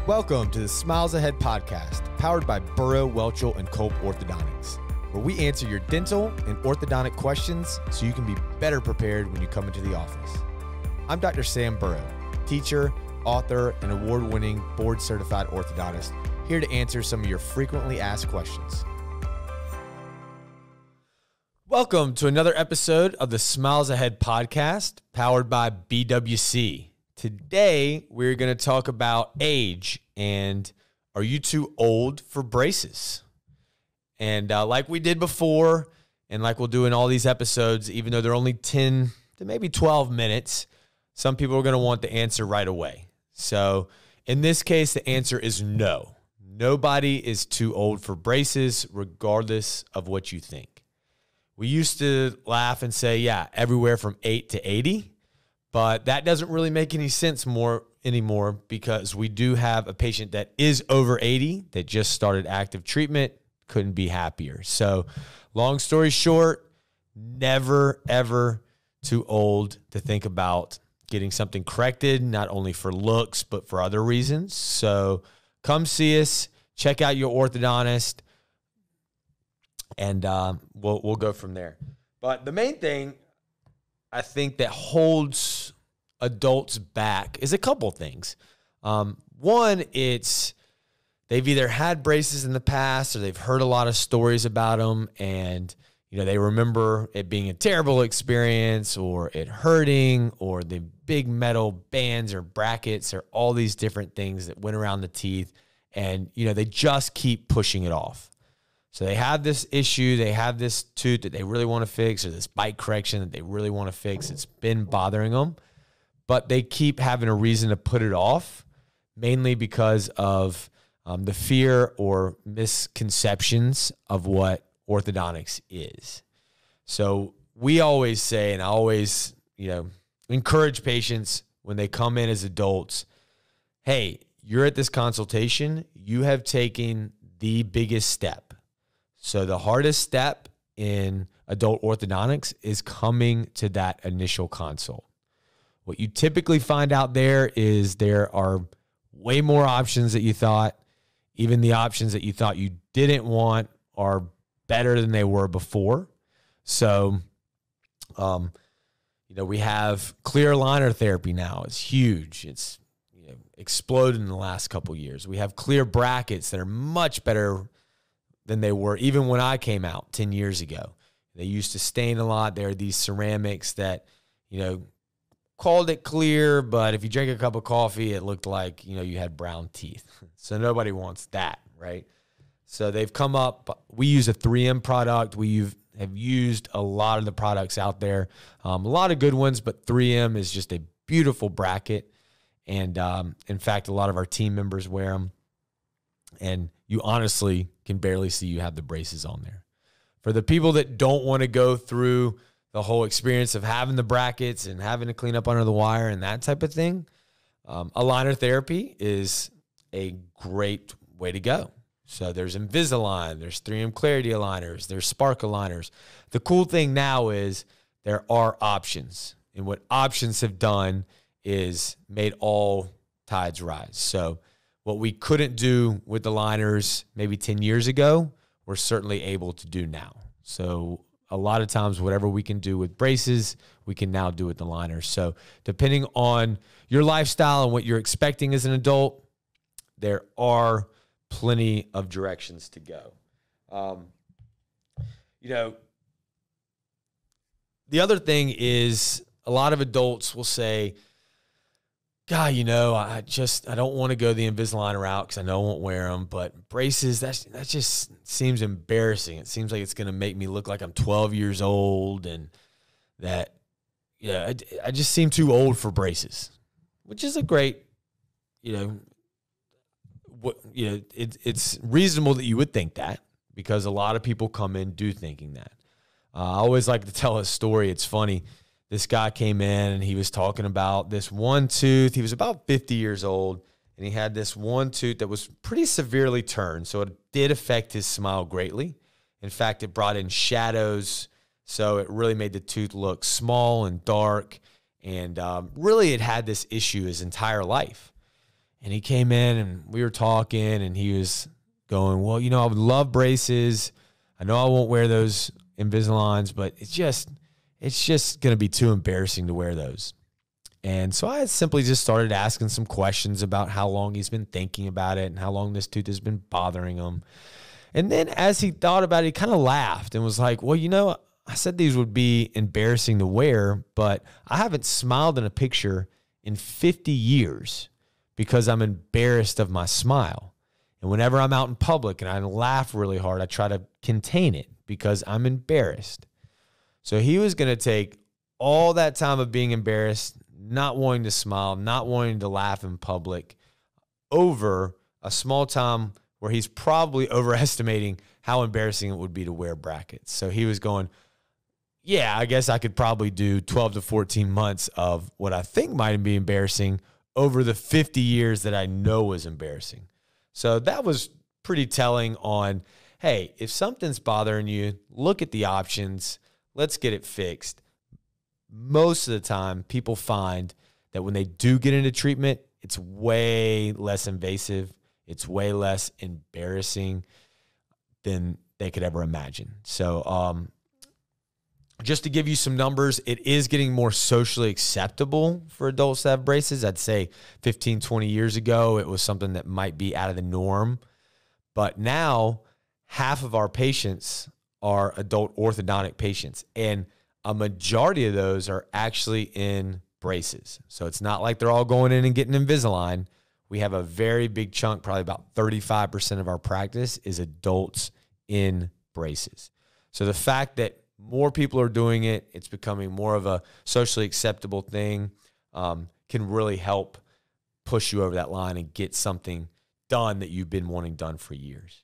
Welcome to the Smiles Ahead podcast, powered by Burrow Welchel Culp Orthodontics, where we answer your dental and orthodontic questions so you can be better prepared when you come into the office. I'm Dr. Sam Burrow, teacher, author, and award-winning board-certified orthodontist, here to answer some of your frequently asked questions. Welcome to another episode of the Smiles Ahead podcast, powered by BWC. Today, we're going to talk about age and are you too old for braces? And like we did before, and like we'll do in all these episodes, even though they're only 10 to maybe 12 minutes, some people are going to want the answer right away. So in this case, the answer is no. Nobody is too old for braces, regardless of what you think. We used to laugh and say, yeah, everywhere from 8 to 80. But that doesn't really make any sense anymore because we do have a patient that is over 80 that just started active treatment. Couldn't be happier. So long story short, never, ever too old to think about getting something corrected, not only for looks, but for other reasons. So come see us, check out your orthodontist, and we'll go from there. But the main thing I think that holds adults back is a couple things. One, it's they've either had braces in the past or they've heard a lot of stories about them, and they remember it being a terrible experience or it hurting or the big metal bands or brackets or all these different things that went around the teeth, and they just keep pushing it off. So they have this issue, they have this tooth that they really want to fix or this bite correction that they really want to fix. It's been bothering them, but they keep having a reason to put it off, mainly because of the fear or misconceptions of what orthodontics is. So we always say, and I always, encourage patients when they come in as adults, hey, you're at this consultation, you have taken the biggest step. So the hardest step in adult orthodontics is coming to that initial consult. What you typically find out there is there are way more options that you thought. Even the options that you thought you didn't want are better than they were before. So, we have clear aligner therapy now. It's huge. It's exploded in the last couple of years. We have clear brackets that are much better than they were even when I came out 10 years ago. They used to stain a lot. There are these ceramics that, called it clear, but if you drink a cup of coffee, it looked like, you had brown teeth. So nobody wants that, right? So they've come up. We use a 3M product. Have used a lot of the products out there. A lot of good ones, but 3M is just a beautiful bracket. And in fact, a lot of our team members wear them. And you honestly can barely see you have the braces on there. For the people that don't want to go through the whole experience of having the brackets and having to clean up under the wire and that type of thing, aligner therapy is a great way to go. So there's Invisalign, there's 3M Clarity aligners, there's Spark aligners. The cool thing now is there are options. And what options have done is made all tides rise. So what we couldn't do with the aligners maybe 10 years ago, we're certainly able to do now. So a lot of times, whatever we can do with braces, we can now do with the aligners. So depending on your lifestyle and what you're expecting as an adult, there are plenty of directions to go. The other thing is a lot of adults will say, God, I don't want to go the Invisalign route because I know I won't wear them. But braces, that just seems embarrassing. It seems like it's going to make me look like I'm 12 years old, and that, I just seem too old for braces, which is a great, it's reasonable that you would think that because a lot of people come in thinking that. I always like to tell a story. It's funny. This guy came in and he was talking about this one tooth. He was about 50 years old, and he had this one tooth that was pretty severely turned. So it did affect his smile greatly. In fact, it brought in shadows. So it really made the tooth look small and dark. And really it had this issue his entire life. And he came in and we were talking and he was going, well, I would love braces. I know I won't wear those Invisaligns, but it's just going to be too embarrassing to wear those. And so I simply just started asking some questions about how long he's been thinking about it and how long this tooth has been bothering him. And then as he thought about it, he kind of laughed and was like, well, I said these would be embarrassing to wear, but I haven't smiled in a picture in 50 years because I'm embarrassed of my smile. And whenever I'm out in public and I laugh really hard, I try to contain it because I'm embarrassed. So he was going to take all that time of being embarrassed, not wanting to smile, not wanting to laugh in public, over a small time where he's probably overestimating how embarrassing it would be to wear brackets. So he was going, yeah, I guess I could probably do 12 to 14 months of what I think might be embarrassing over the 50 years that I know was embarrassing. So that was pretty telling on, hey, if something's bothering you, look at the options. Let's get it fixed. Most of the time, people find that when they do get into treatment, it's way less invasive. It's way less embarrassing than they could ever imagine. So just to give you some numbers, it is getting more socially acceptable for adults to have braces. I'd say 15, 20 years ago, it was something that might be out of the norm. But now, half of our patients are adult orthodontic patients. And a majority of those are actually in braces. So it's not like they're all going in and getting Invisalign. We have a very big chunk, probably about 35% of our practice is adults in braces. So the fact that more people are doing it, it's becoming more of a socially acceptable thing, can really help push you over that line and get something done that you've been wanting done for years.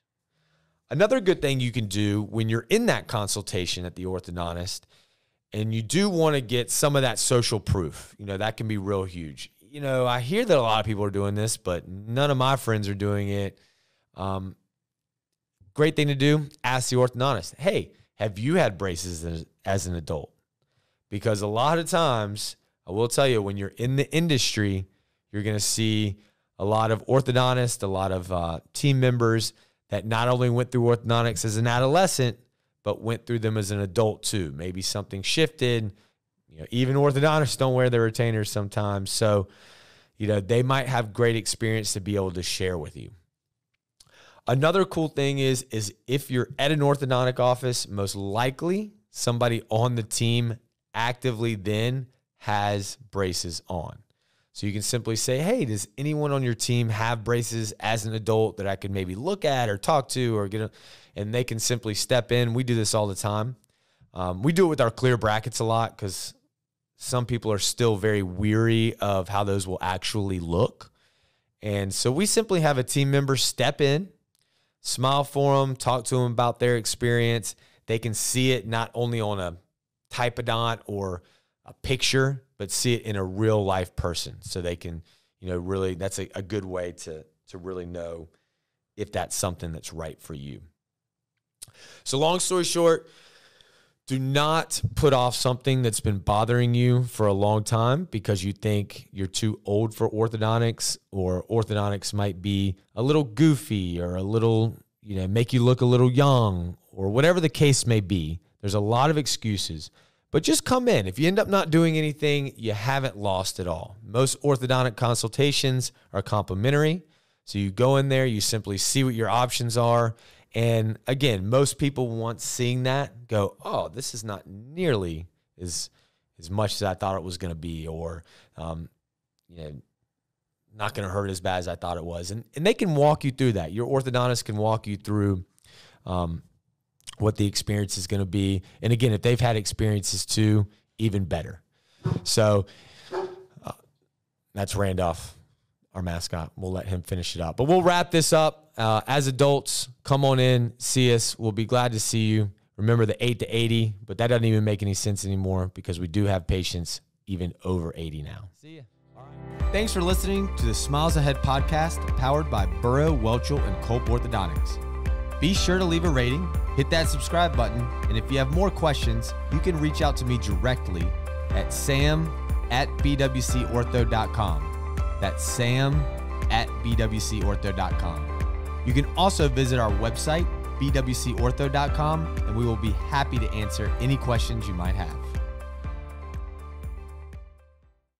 Another good thing you can do when you're in that consultation at the orthodontist and you do want to get some of that social proof, that can be real huge. I hear that a lot of people are doing this, but none of my friends are doing it. Great thing to do, ask the orthodontist, hey, have you had braces as an adult? Because a lot of times, I will tell you, when you're in the industry, you're going to see a lot of orthodontists, a lot of team members that not only went through orthodontics as an adolescent, but went through them as an adult too. Maybe something shifted. Even orthodontists don't wear their retainers sometimes. So, they might have great experience to be able to share with you. Another cool thing is if you're at an orthodontic office, most likely somebody on the team actively then has braces on. So you can simply say, hey, does anyone on your team have braces as an adult that I could maybe look at or talk to or and they can simply step in. We do this all the time. We do it with our clear brackets a lot because some people are still very weary of how those will actually look. And so we simply have a team member step in, smile for them, talk to them about their experience. They can see it not only on a typodont or a picture, but see it in a real life person. So they can, really, that's a good way to really know if that's something that's right for you. So long story short, do not put off something that's been bothering you for a long time because you think you're too old for orthodontics, or orthodontics might be a little goofy or a little, make you look a little young, or whatever the case may be. There's a lot of excuses, but just come in. If you end up not doing anything, you haven't lost it all. Most orthodontic consultations are complimentary. So you go in there, you simply see what your options are. And again, most people, once seeing that, go, oh, this is not nearly as much as I thought it was going to be, or, not going to hurt as bad as I thought it was. And they can walk you through that. Your orthodontist can walk you through what the experience is going to be. And again, if they've had experiences too, even better. So that's Randolph, our mascot. We'll let him finish it up. But we'll wrap this up. As adults, come on in, see us. We'll be glad to see you. Remember the 8 to 80, but that doesn't even make any sense anymore because we do have patients even over 80 now. See ya. All right. Thanks for listening to the Smiles Ahead podcast, powered by Burrow Welchel Culp Orthodontics. Be sure to leave a rating, hit that subscribe button, and if you have more questions, you can reach out to me directly at sam@bwcortho.com. That's sam at bwcortho.com. You can also visit our website, bwcortho.com, and we will be happy to answer any questions you might have.